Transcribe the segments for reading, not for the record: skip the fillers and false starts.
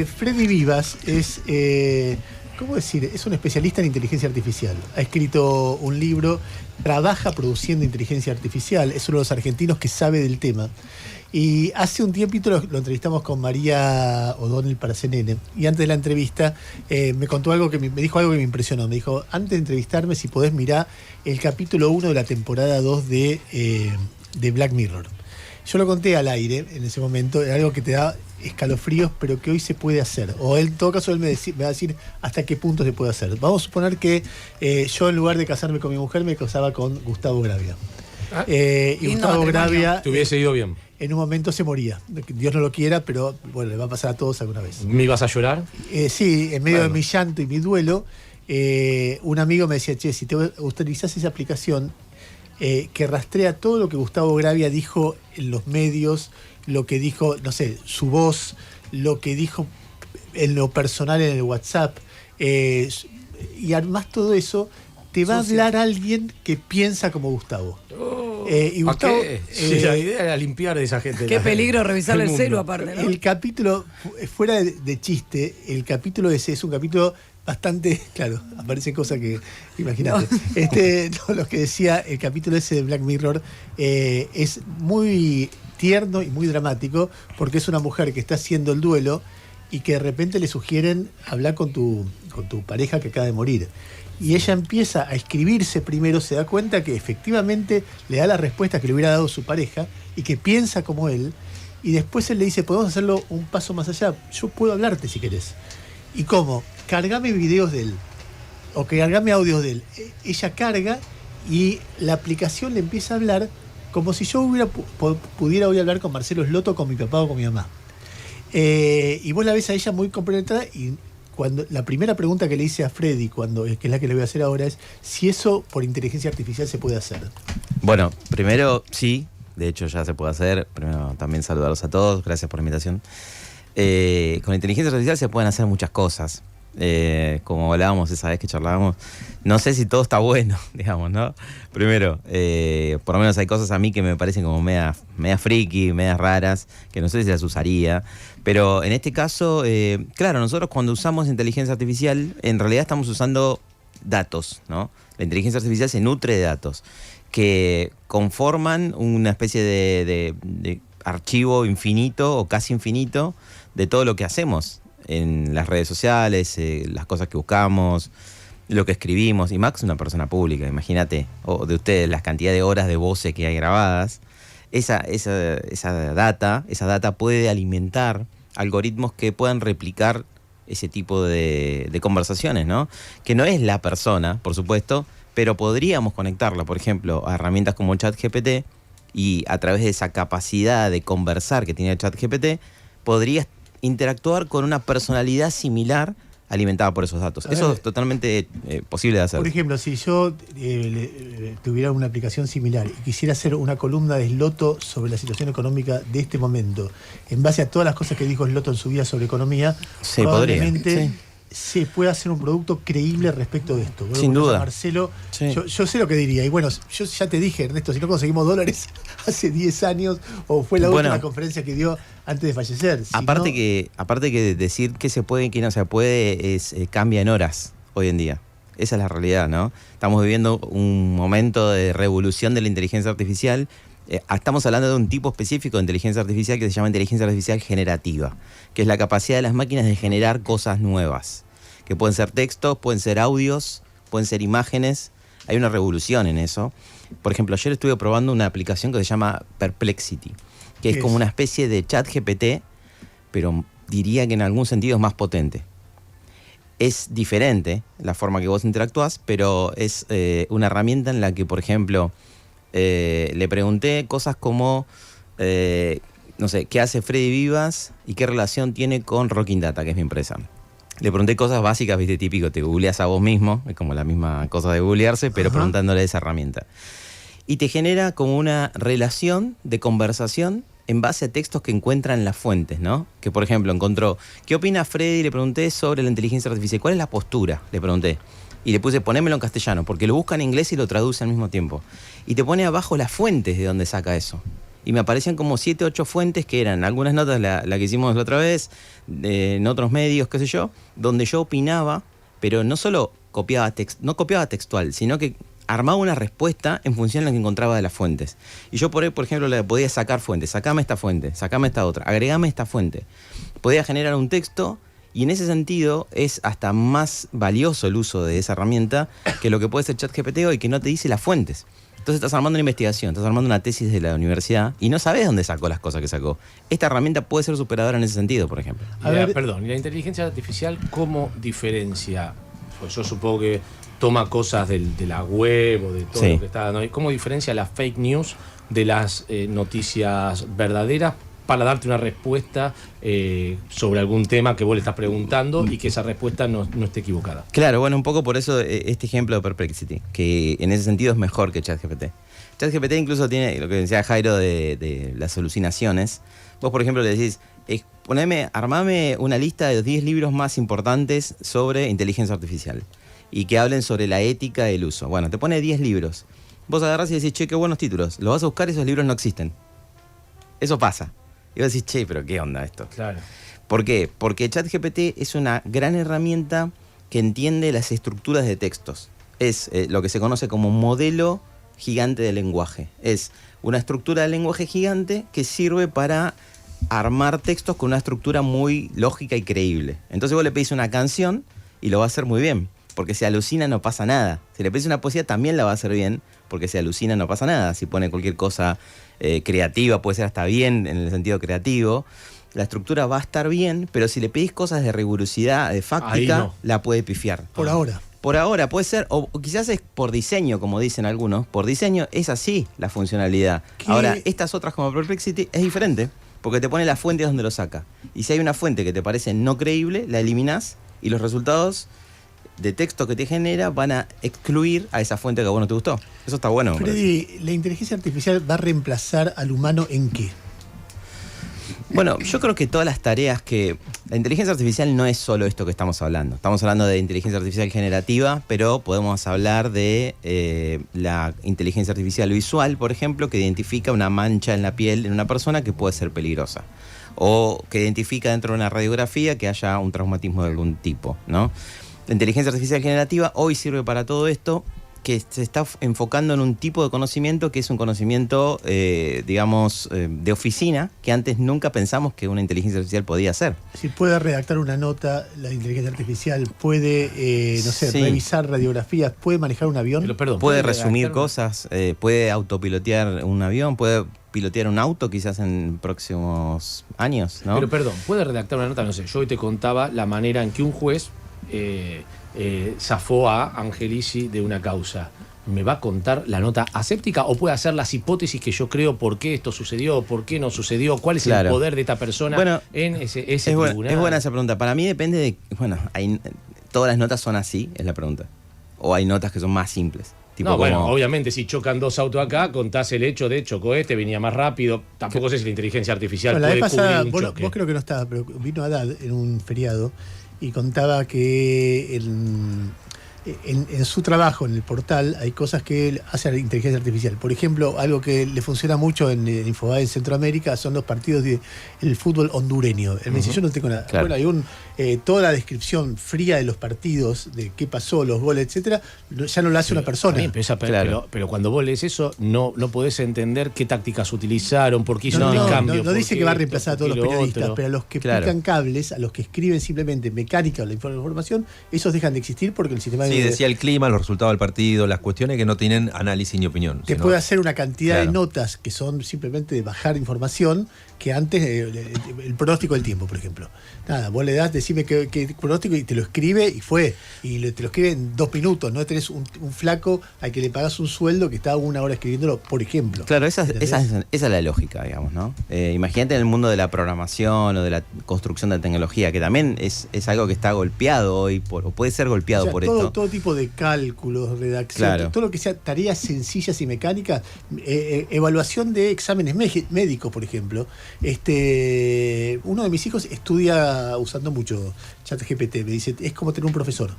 Freddy Vivas es, ¿cómo decir? Es un especialista en inteligencia artificial. Ha escrito un libro, trabaja produciendo inteligencia artificial, es uno de los argentinos que sabe del tema. Y hace un tiempito lo entrevistamos con María O'Donnell para CNN. Y antes de la entrevista me contó algo me dijo algo que me impresionó. Me dijo, antes de entrevistarme, si podés mirar el capítulo 1 de la temporada 2 de Black Mirror. Yo lo conté al aire en ese momento, era algo que te da escalofríos, pero que hoy se puede hacer. O en todo caso él me va a decir hasta qué punto se puede hacer. Vamos a suponer que yo, en lugar de casarme con mi mujer, me casaba con Gustavo Gravia. Y Gustavo Gravia... Te hubiese ido bien. En un momento se moría. Dios no lo quiera, pero bueno, le va a pasar a todos alguna vez. ¿Me ibas a llorar? Sí, en medio de mi llanto y mi duelo, un amigo me decía, che, si te utilizás esa aplicación que rastrea todo lo que Gustavo Gravia dijo en los medios, lo que dijo, no sé, su voz, lo que dijo en lo personal en el WhatsApp, y además todo eso, te va a hablar alguien que piensa como Gustavo. Y Gustavo, sí, la idea era limpiar de esa gente. Qué peligro revisarle el celu aparte, ¿no? El capítulo, fuera de chiste, el capítulo ese es un capítulo bastante, claro, aparecen cosas que, imagínate. No. Lo que decía el capítulo ese de Black Mirror es muy tierno y muy dramático, porque es una mujer que está haciendo el duelo y que de repente le sugieren hablar con tu pareja que acaba de morir. Y ella empieza a escribirse primero, se da cuenta que efectivamente le da la respuesta que le hubiera dado su pareja y que piensa como él, y después él le dice, podemos hacerlo un paso más allá, yo puedo hablarte si querés. ¿Y cómo? Cargame videos de él, o cargame audios de él. Ella carga y la aplicación le empieza a hablar como si yo pudiera hoy hablar con Marcelo Slotto, con mi papá o con mi mamá. Y vos la ves a ella muy compenetrada, y cuando la primera pregunta que le hice a Freddy, que es la que le voy a hacer ahora, es si eso por inteligencia artificial se puede hacer. Bueno, primero sí, de hecho ya se puede hacer. Primero también saludarlos a todos, gracias por la invitación. Con inteligencia artificial se pueden hacer muchas cosas. Como hablábamos esa vez que charlábamos, no sé si todo está bueno, digamos, ¿no? Primero, por lo menos hay cosas a mí que me parecen como media friki, medias raras, que no sé si las usaría. Pero en este caso, claro, nosotros cuando usamos inteligencia artificial, en realidad estamos usando datos, ¿no? La inteligencia artificial se nutre de datos que conforman una especie de archivo infinito o casi infinito de todo lo que hacemos en las redes sociales, las cosas que buscamos, lo que escribimos. Y Max es una persona pública, imagínate, o de ustedes, las cantidad de horas de voces que hay grabadas. Esa data puede alimentar algoritmos que puedan replicar ese tipo de conversaciones, ¿no? Que no es la persona, por supuesto, pero podríamos conectarla, por ejemplo, a herramientas como ChatGPT, y a través de esa capacidad de conversar que tiene ChatGPT, podrías interactuar con una personalidad similar alimentada por esos datos. Eso es totalmente posible de hacer. Por ejemplo, si yo tuviera una aplicación similar y quisiera hacer una columna de Slotto sobre la situación económica de este momento, en base a todas las cosas que dijo Slotto en su vida sobre economía, sí, probablemente se puede hacer un producto creíble respecto de esto. Sin duda. Marcelo, sí. Yo sé lo que diría. Y bueno, yo ya te dije, Ernesto, si no conseguimos dólares hace 10 años, o fue la última conferencia que dio antes de fallecer. Aparte que decir que se puede y que no se puede cambia en horas hoy en día. Esa es la realidad, ¿no? Estamos viviendo un momento de revolución de la inteligencia artificial. Estamos hablando de un tipo específico de inteligencia artificial que se llama inteligencia artificial generativa, que es la capacidad de las máquinas de generar cosas nuevas, que pueden ser textos, pueden ser audios, pueden ser imágenes. Hay una revolución en eso. Por ejemplo, ayer estuve probando una aplicación que se llama Perplexity, que es como una especie de ChatGPT, pero diría que en algún sentido es más potente. Es diferente la forma que vos interactuás, pero es una herramienta en la que, por ejemplo, le pregunté cosas como, no sé, ¿qué hace Freddy Vivas y qué relación tiene con Rocking Data, que es mi empresa? Le pregunté cosas básicas, viste, típico, te googleás a vos mismo, es como la misma cosa de googlearse, pero preguntándole esa herramienta. Y te genera como una relación de conversación en base a textos que encuentra en las fuentes, ¿no? Que, por ejemplo, encontró, ¿qué opina Freddy? Le pregunté sobre la inteligencia artificial. ¿Cuál es la postura? Le pregunté. Y le puse, ponémelo en castellano, porque lo busca en inglés y lo traduce al mismo tiempo. Y te pone abajo las fuentes de donde saca eso. y me aparecían como 7, 8 fuentes que eran algunas notas, la que hicimos la otra vez, en otros medios, qué sé yo, donde yo opinaba, pero no solo no copiaba textual, sino que armaba una respuesta en función de lo que encontraba de las fuentes. Y yo por ejemplo, le podía sacar fuentes, sacame esta fuente, sacame esta otra, agregame esta fuente. Podía generar un texto y en ese sentido es hasta más valioso el uso de esa herramienta que lo que puede ser ChatGPT hoy, que no te dice las fuentes. Entonces estás armando una investigación, estás armando una tesis de la universidad y no sabes dónde sacó las cosas que sacó. Esta herramienta puede ser superadora en ese sentido, por ejemplo. Perdón, ¿y la inteligencia artificial cómo diferencia? Pues yo supongo que toma cosas de la web o de todo lo que está dando ahí. ¿Cómo diferencia las fake news de las noticias verdaderas para darte una respuesta sobre algún tema que vos le estás preguntando y que esa respuesta no esté equivocada? Claro, bueno, un poco por eso este ejemplo de Perplexity, que en ese sentido es mejor que ChatGPT. ChatGPT incluso tiene lo que decía Jairo de las alucinaciones. Vos, por ejemplo, le decís, armame una lista de los 10 libros más importantes sobre inteligencia artificial y que hablen sobre la ética del uso. Bueno, te pone 10 libros. Vos agarrás y decís, che, qué buenos títulos. Los vas a buscar y esos libros no existen. Eso pasa. Y vos decís, che, pero qué onda esto. Claro. ¿Por qué? Porque ChatGPT es una gran herramienta que entiende las estructuras de textos. Es lo que se conoce como modelo gigante de lenguaje. Es una estructura de lenguaje gigante que sirve para armar textos con una estructura muy lógica y creíble. Entonces vos le pedís una canción y lo va a hacer muy bien, porque si alucina no pasa nada. Si le pedís una poesía también la va a hacer bien, porque si alucina no pasa nada. Si pone cualquier cosa creativa, puede ser hasta bien en el sentido creativo, la estructura va a estar bien, pero si le pedís cosas de rigurosidad, de fáctica, la puede pifiar. Por ahora. Por ahora puede ser, o quizás es por diseño, como dicen algunos. Por diseño es así la funcionalidad. ¿Qué? Ahora, estas otras como Perplexity es diferente, porque te pone la fuente donde lo saca. Y si hay una fuente que te parece no creíble, la eliminás y los resultados de texto que te genera van a excluir a esa fuente que a vos no te gustó. Eso está bueno. Freddy, ¿la inteligencia artificial va a reemplazar al humano en qué? Bueno, yo creo que todas las tareas que... La inteligencia artificial no es solo esto que estamos hablando. Estamos hablando de inteligencia artificial generativa, pero podemos hablar de la inteligencia artificial visual, por ejemplo, que identifica una mancha en la piel en una persona que puede ser peligrosa. O que identifica dentro de una radiografía que haya un traumatismo de algún tipo, ¿no? La inteligencia artificial generativa hoy sirve para todo esto, que se está enfocando en un tipo de conocimiento que es un conocimiento, de oficina, que antes nunca pensamos que una inteligencia artificial podía hacer. Si puede redactar una nota, la inteligencia artificial puede, Sí. revisar radiografías, puede manejar un avión. Pero, perdón, Puede redactar resumir cosas, puede autopilotear un avión, puede pilotear un auto quizás en próximos años, ¿no? Pero perdón, puede redactar una nota, no sé, yo hoy te contaba la manera en que un juez zafó a Angelici de una causa. ¿Me va a contar la nota aséptica o puede hacer las hipótesis que yo creo por qué esto sucedió, por qué no sucedió, cuál es el poder de esta persona en ese tribunal? Es buena esa pregunta. Para mí depende de... Bueno, todas las notas son así, es la pregunta. O hay notas que son más simples. Tipo No, bueno, como... obviamente si chocan dos autos acá, contás el hecho de chocó venía más rápido. Tampoco sé si la inteligencia artificial Bueno, la puede vez pasada, cubrir un choque. vos creo que no estabas, pero vino Haddad en un feriado y contaba que en su trabajo, en el portal, hay cosas que él hace la inteligencia artificial. Por ejemplo, algo que le funciona mucho en Infobae en Centroamérica son los partidos del fútbol hondureño. Él me dice, yo no tengo nada. Claro. Bueno, hay toda la descripción fría de los partidos, de qué pasó, los goles, etcétera, ya no lo hace una persona. También, pero cuando vos lees eso, no podés entender qué tácticas utilizaron, por qué hicieron el cambio. No dice que va a reemplazar a todos los periodistas, pero a los que Claro. pican cables, a los que escriben simplemente mecánica o la información, esos dejan de existir porque el sistema Sí, decía el clima, los resultados del partido, las cuestiones que no tienen análisis ni opinión. te sino- puede hacer una cantidad de Claro. notas que son simplemente de bajar información que antes, el pronóstico del tiempo, por ejemplo. Nada, vos le das, decime qué pronóstico y te lo escribe y fue. Y te lo escribe en 2 minutos, no tenés un flaco al que le pagás un sueldo que está 1 hora escribiéndolo, por ejemplo. Claro, esa ¿Entendés? es la lógica, digamos, ¿no? Imagínate en el mundo de la programación o de la construcción de tecnología, que también es algo que está golpeado hoy, o puede ser golpeado O sea, por todo tipo de cálculos, redacción, Claro. todo lo que sea tareas sencillas y mecánicas, evaluación de exámenes médicos, por ejemplo. Uno de mis hijos estudia usando mucho mucho ChatGPT. Me dice, es como tener un profesor.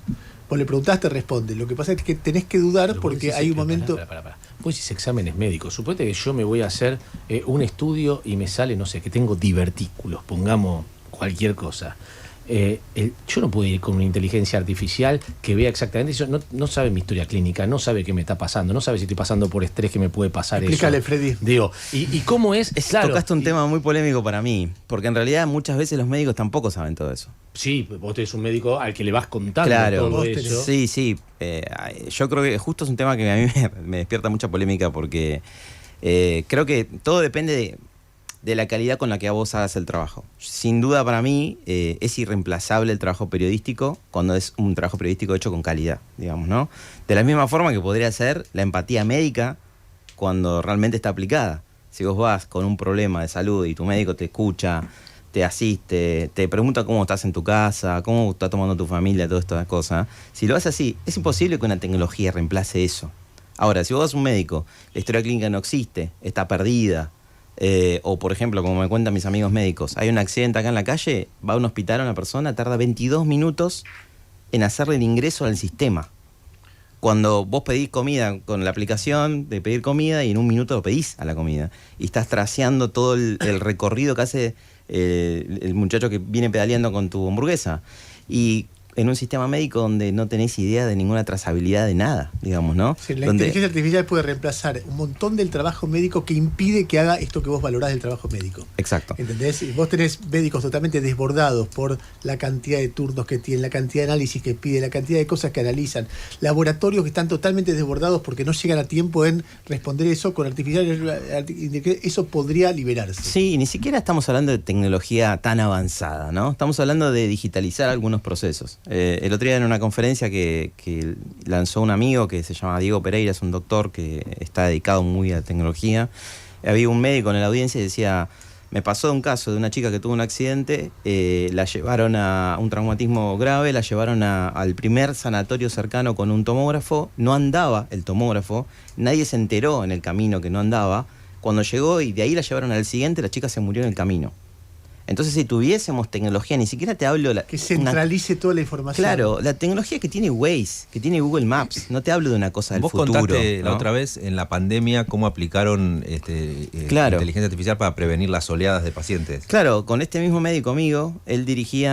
Vos le preguntás, te responde. Lo que pasa es que tenés que dudar Pero porque hay un momento... Pará. Vos decís exámenes médicos. Suponete que yo me voy a hacer un estudio y me sale, no sé, que tengo divertículos, pongamos cualquier cosa. Yo no puedo ir con una inteligencia artificial que vea exactamente eso. No sabe mi historia clínica, no sabe qué me está pasando, no sabe si estoy pasando por estrés, que me puede pasar. Explícale, eso. Freddy. Digo, ¿y cómo es? Claro, Tocaste un tema muy polémico para mí, porque en realidad muchas veces los médicos tampoco saben todo eso. Sí, vos tenés un médico al que le vas contando Claro, todo eso. sí. Yo creo que justo es un tema que a mí me despierta mucha polémica porque creo que todo depende de la calidad con la que a vos hagas el trabajo. Sin duda para mí es irreemplazable el trabajo periodístico cuando es un trabajo periodístico hecho con calidad, digamos, ¿no? De la misma forma que podría ser la empatía médica cuando realmente está aplicada. Si vos vas con un problema de salud y tu médico te escucha, te asiste, te pregunta cómo estás en tu casa, cómo está tomando tu familia, todas estas cosas. Si lo haces así, es imposible que una tecnología reemplace eso. Ahora, si vos vas a un médico, la historia clínica no existe, está perdida, o por ejemplo, como me cuentan mis amigos médicos, hay un accidente acá en la calle, va a un hospital a una persona, tarda 22 minutos en hacerle el ingreso al sistema. Cuando vos pedís comida con la aplicación de pedir comida y en un minuto lo pedís a la comida. Y estás traceando todo el recorrido que hace el muchacho que viene pedaleando con tu hamburguesa. Y en un sistema médico donde no tenés idea de ninguna trazabilidad de nada, digamos, ¿no? Sí, la donde, inteligencia artificial puede reemplazar un montón del trabajo médico que impide que haga esto que vos valorás del trabajo médico. exacto. ¿Entendés? Y vos tenés médicos totalmente desbordados por la cantidad de turnos que tienen, la cantidad de análisis que piden, la cantidad de cosas que analizan, laboratorios que están totalmente desbordados porque no llegan a tiempo en responder eso. Con eso podría liberarse. Sí, ni siquiera estamos hablando de tecnología tan avanzada, ¿no? Estamos hablando de digitalizar algunos procesos. El otro día en una conferencia que lanzó un amigo que se llama Diego Pereira, es un doctor que está dedicado muy a la tecnología, había un médico en la audiencia y decía, me pasó de un caso de una chica que tuvo un accidente, la llevaron a un traumatismo grave, la llevaron al primer sanatorio cercano con un tomógrafo, no andaba el tomógrafo, nadie se enteró en el camino que no andaba, cuando llegó y de ahí la llevaron al siguiente, la chica se murió en el camino. Entonces, si tuviésemos tecnología, ni siquiera te hablo... Que centralice toda la información. Claro, la tecnología que tiene Waze, que tiene Google Maps, no te hablo de una cosa del futuro. Vos contaste, ¿no?, la otra vez en la pandemia cómo aplicaron claro, inteligencia artificial para prevenir las oleadas de pacientes. Claro, con este mismo médico amigo, él dirige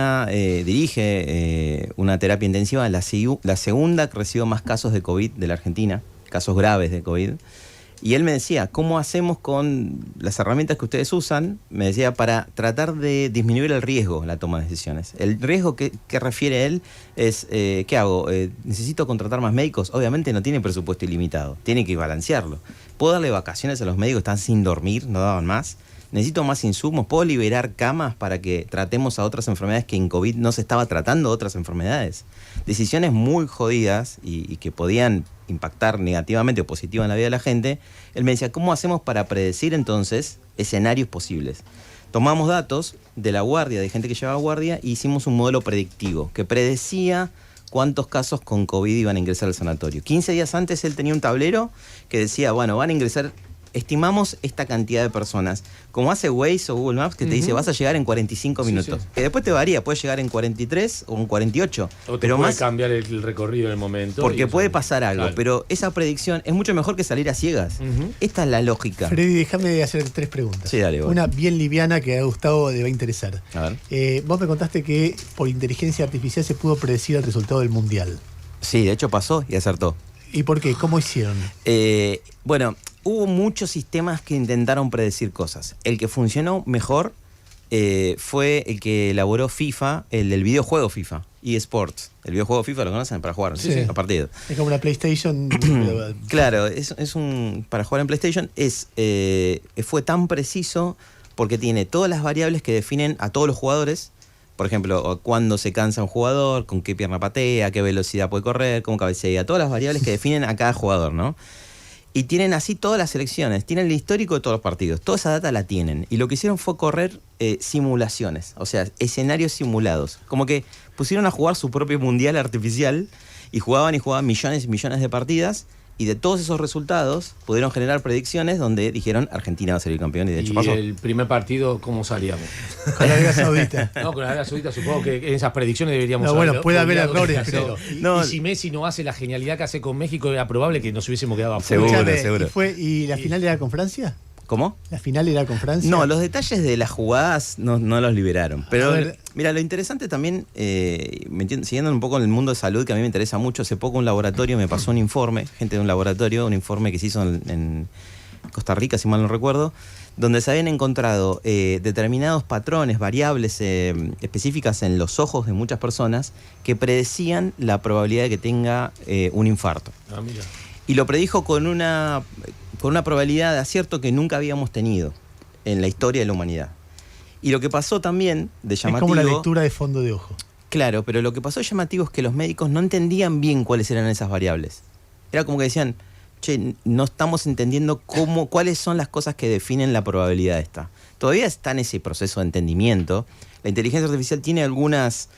una terapia intensiva, la segunda que recibió más casos de COVID de la Argentina, casos graves de COVID. Y él me decía, ¿cómo hacemos con las herramientas que ustedes usan? Me decía, para tratar de disminuir el riesgo en la toma de decisiones. El riesgo que refiere él es, ¿qué hago? ¿Necesito contratar más médicos? Obviamente no tiene presupuesto ilimitado, tiene que balancearlo. ¿Puedo darle vacaciones a los médicos que están sin dormir, no daban más? ¿Necesito más insumos? ¿Puedo liberar camas para que tratemos a otras enfermedades que en COVID no se estaba tratando otras enfermedades? Decisiones muy jodidas y que podían impactar negativamente o positivamente en la vida de la gente. Él me decía, ¿cómo hacemos para predecir entonces escenarios posibles? Tomamos datos de la guardia, de gente que llevaba guardia, e hicimos un modelo predictivo que predecía cuántos casos con COVID iban a ingresar al sanatorio. 15 días antes él tenía un tablero que decía, bueno, van a ingresar, estimamos esta cantidad de personas. Como hace Waze o Google Maps, que te dice, vas a llegar en 45 minutos. Sí. Que después te varía, puedes llegar en 43 o en 48. O te pero puede más cambiar el recorrido en el momento. Porque puede pasar algo, claro, pero esa predicción es mucho mejor que salir a ciegas. Esta es la lógica. Freddy, déjame hacer 3 preguntas. Sí, dale, una bien liviana que a Gustavo le va a interesar. A ver. Vos me contaste que por inteligencia artificial se pudo predecir el resultado del Mundial. Sí, de hecho pasó y acertó. ¿Y por qué? ¿Cómo hicieron? Bueno, hubo muchos sistemas que intentaron predecir cosas. El que funcionó mejor fue el que elaboró FIFA, el del videojuego FIFA, eSports. El videojuego FIFA, ¿lo conocen? Para jugar a partidos. Es como una PlayStation. Claro, es un para jugar en PlayStation. Fue tan preciso porque tiene todas las variables que definen a todos los jugadores. Por ejemplo, cuándo se cansa un jugador, con qué pierna patea, qué velocidad puede correr, cómo cabecea, todas las variables que definen a cada jugador, ¿no? Y tienen así todas las selecciones, tienen el histórico de todos los partidos, toda esa data la tienen. Y lo que hicieron fue correr simulaciones, o sea, escenarios simulados. Como que pusieron a jugar su propio mundial artificial y jugaban millones y millones de partidas Y de todos esos resultados pudieron generar predicciones donde dijeron Argentina va a ser el campeón y de hecho ¿Y pasó. el primer partido cómo salíamos? Con la Arabia Saudita. No, con la Arabia Saudita supongo que en esas predicciones deberíamos No, bueno, haber puede haber obviado errores, que hacerlo. pero- No, y si Messi no hace la genialidad que hace con México, era probable que nos hubiésemos quedado afuera. Seguro, Escúchame, seguro. ¿Y la final era con Francia? ¿Cómo? ¿La final era con Francia? No, los detalles de las jugadas no los liberaron. Pero A ver. mira, lo interesante también, siguiendo un poco en el mundo de salud, que a mí me interesa mucho, hace poco un laboratorio me pasó un informe, gente de un laboratorio, un informe que se hizo en Costa Rica, si mal no recuerdo, donde se habían encontrado determinados patrones, variables específicas en los ojos de muchas personas que predecían la probabilidad de que tenga un infarto. Ah, mira. Y lo predijo con una probabilidad de acierto que nunca habíamos tenido en la historia de la humanidad. Y lo que pasó también de Es llamativo... como la lectura de fondo de ojo. Claro, pero lo que pasó de llamativo es que los médicos no entendían bien cuáles eran esas variables. Era como que decían, che, no estamos entendiendo cuáles son las cosas que definen la probabilidad esta. Todavía está en ese proceso de entendimiento. La inteligencia artificial tiene algunas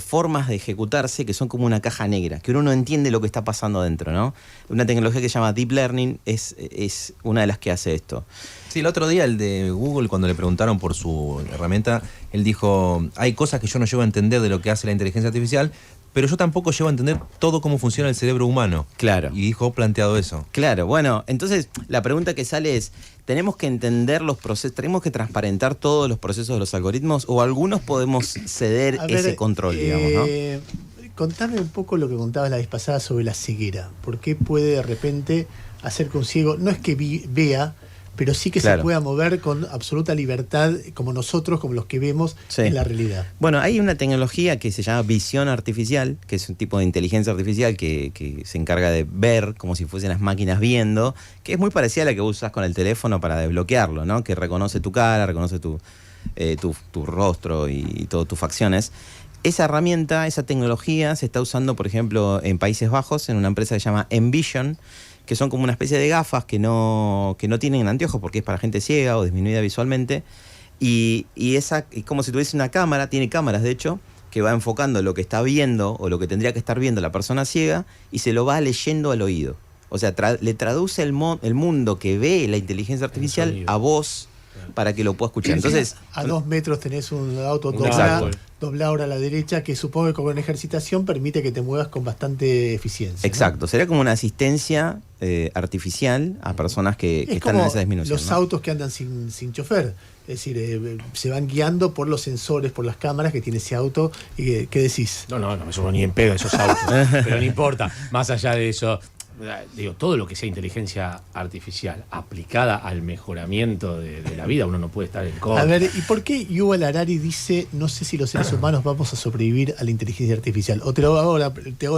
formas de ejecutarse que son como una caja negra, que uno no entiende lo que está pasando dentro, ¿no? Una tecnología que se llama Deep Learning es una de las que hace esto. Sí, el otro día el de Google, cuando le preguntaron por su herramienta, él dijo, hay cosas que yo no llego a entender de lo que hace la inteligencia artificial, pero yo tampoco llego a entender todo cómo funciona el cerebro humano. Claro. Y dijo, planteado eso. Claro, bueno, entonces la pregunta que sale es, ¿tenemos que entender los procesos, tenemos que transparentar todos los procesos de los algoritmos o algunos podemos ceder A ver, ese control, digamos, ¿no? Contame un poco lo que contabas la vez pasada sobre la ceguera. ¿Por qué puede de repente hacer que un ciego, no es que vea, pero sí que Claro. se pueda mover con absoluta libertad, como nosotros, como los que vemos Sí. en la realidad? Bueno, hay una tecnología que se llama visión artificial, que es un tipo de inteligencia artificial que se encarga de ver como si fuesen las máquinas viendo, que es muy parecida a la que usas con el teléfono para desbloquearlo, ¿no? Que reconoce tu cara, reconoce tu rostro y todas tus facciones. Esa herramienta, esa tecnología se está usando, por ejemplo, en Países Bajos, en una empresa que se llama Envision, que son como una especie de gafas que no tienen anteojos porque es para gente ciega o disminuida visualmente. Y esa es como si tuviese una cámara, tiene cámaras de hecho, que va enfocando lo que está viendo o lo que tendría que estar viendo la persona ciega y se lo va leyendo al oído. O sea, le traduce el mundo que ve la inteligencia artificial sonido. a voz para que lo pueda escuchar. Entonces, a 2 metros tenés un auto Exacto. doblado ahora a la derecha, que supongo que con ejercitación permite que te muevas con bastante eficiencia, ¿no? exacto, sería como una asistencia artificial a personas que Es están como en esa disminución. los ¿no? autos que andan sin chofer. Es decir, se van guiando por los sensores, por las cámaras que tiene ese auto. ¿Y qué decís? No me subo ni en pedo esos autos. Pero no importa. Más allá de eso, digo, todo lo que sea inteligencia artificial aplicada al mejoramiento de la vida, uno no puede estar en contra. A ver, ¿y por qué Yuval Harari dice, no sé si los seres humanos vamos a sobrevivir a la inteligencia artificial? O te hago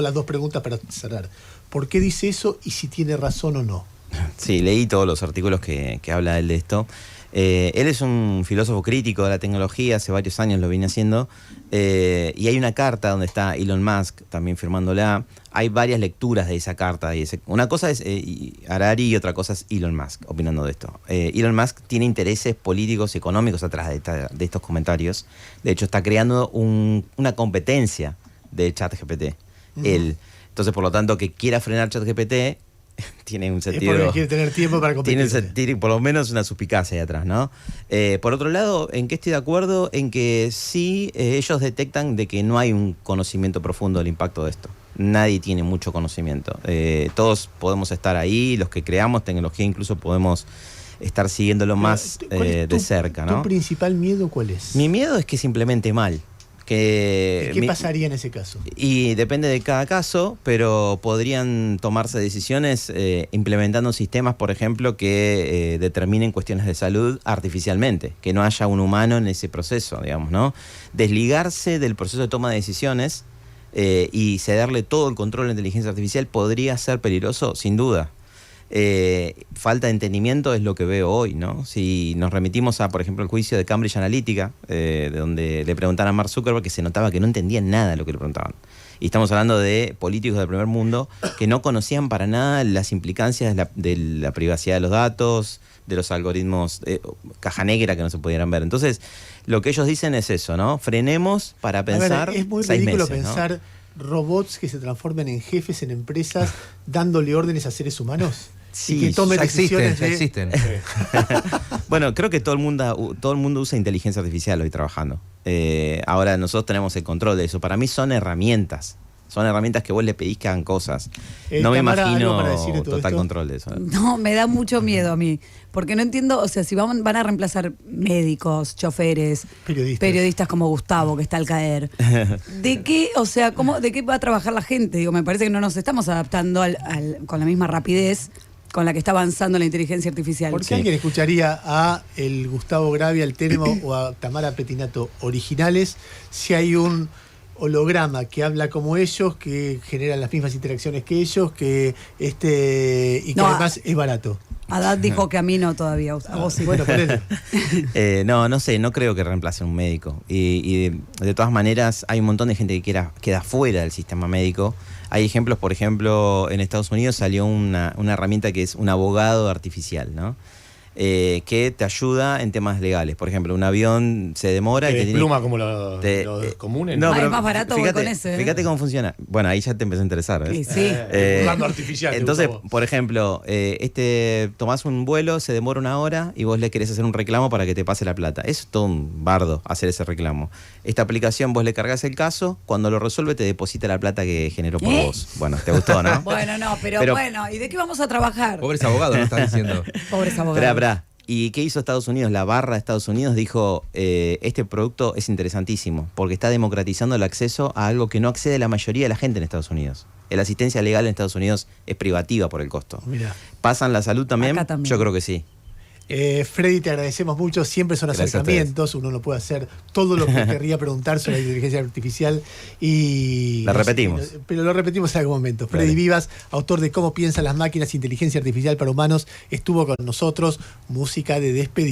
las dos preguntas para cerrar. ¿Por qué dice eso y si tiene razón o no? Sí, leí todos los artículos que habla él de esto. Él es un filósofo crítico de la tecnología, hace varios años lo viene haciendo, y hay una carta donde está Elon Musk también firmándola. Hay varias lecturas de esa carta. Una cosa es Harari y otra cosa es Elon Musk opinando de esto. Elon Musk tiene intereses políticos y económicos atrás de estos comentarios. De hecho, está creando una competencia de ChatGPT. Él. Entonces, por lo tanto, que quiera frenar ChatGPT tiene un Es sentido. porque quiere tener tiempo para competir. Tiene por lo menos una suspicacia ahí atrás, ¿no? Por otro lado, ¿en qué estoy de acuerdo? En que sí, ellos detectan de que no hay un conocimiento profundo del impacto de esto. Nadie tiene mucho conocimiento. Todos podemos estar ahí, los que creamos tecnología incluso podemos estar siguiéndolo más ¿Cuál es de cerca, ¿no? ¿Tu principal miedo cuál es? Mi miedo es que se implemente mal. ¿Y qué pasaría en ese caso? Y depende de cada caso, pero podrían tomarse decisiones implementando sistemas, por ejemplo, que determinen cuestiones de salud artificialmente, que no haya un humano en ese proceso, digamos, ¿no? Desligarse del proceso de toma de decisiones y cederle todo el control a la inteligencia artificial podría ser peligroso, sin duda. Falta de entendimiento es lo que veo hoy, ¿no? Si nos remitimos a, por ejemplo, el juicio de Cambridge Analytica, de donde le preguntaron a Mark Zuckerberg que se notaba que no entendían nada de lo que le preguntaban. Y estamos hablando de políticos del primer mundo que no conocían para nada las implicancias de la privacidad de los datos, de los algoritmos caja negra que no se pudieran ver. Entonces, lo que ellos dicen es eso, ¿no? Frenemos para pensar A ver, es muy 6 ridículo meses, ¿no? pensar robots que se transformen en jefes en empresas dándole órdenes a seres humanos? Sí, y que tomen Ya existen, decisiones ya de- existen. Bueno, creo que todo el mundo usa inteligencia artificial hoy trabajando. Ahora nosotros tenemos el control de eso. Para mí son herramientas. Son herramientas que vos le pedís que hagan cosas. No me Tamara, ¿algo imagino para decir de todo total esto? control de eso. No, me da mucho miedo a mí. Porque no entiendo, o sea, si van a reemplazar médicos, choferes, Periodistas. como Gustavo, que está al caer. ¿De qué, o sea, de qué va a trabajar la gente? Digo, me parece que no nos estamos adaptando con la misma rapidez con la que está avanzando la inteligencia artificial. ¿Por qué Sí. alguien escucharía a el Gustavo Gravia, el Telmo o a Tamara Petinato originales si hay un holograma que habla como ellos, que genera las mismas interacciones que ellos, y que No, además es barato? Haddad dijo que a mí no todavía, a vos sí. Bueno, ponele. No sé, no creo que reemplace un médico. Y de todas maneras, hay un montón de gente que queda fuera del sistema médico. Hay ejemplos, por ejemplo, en Estados Unidos salió una herramienta que es un abogado artificial, ¿no? Que te ayuda en temas legales. Por ejemplo, un avión se demora y te tiene... Pluma como los comunes. No, es más barato, voy con ese, ¿eh? Fíjate cómo funciona. Bueno, ahí ya te empezó a interesar, ¿ves? Sí. Hablando artificial. Entonces, te gustó. por ejemplo, tomás un vuelo, se demora 1 hora y vos le querés hacer un reclamo para que te pase la plata. Es todo un bardo hacer ese reclamo. Esta aplicación vos le cargas el caso, cuando lo resuelve te deposita la plata que generó por vos. Bueno, ¿te gustó, no? Bueno, no, pero bueno, ¿y de qué vamos a trabajar? Pobres abogados, ¿no estás diciendo? Pobres abogados. Esperá. ¿Y qué hizo Estados Unidos? La barra de Estados Unidos dijo, este producto es interesantísimo porque está democratizando el acceso a algo que no accede la mayoría de la gente en Estados Unidos. La asistencia legal en Estados Unidos es privativa por el costo. Mira. ¿Pasan la salud también? Acá también. Yo creo que sí. Freddy, te agradecemos mucho. Siempre son Gracias a acercamientos. Uno no puede hacer todo lo que querría preguntar sobre la inteligencia artificial. Y La repetimos. Pero lo repetimos en algún momento. Freddy Dale. Vivas, autor de Cómo piensan las máquinas, inteligencia artificial para humanos, estuvo con nosotros. Música de despedida.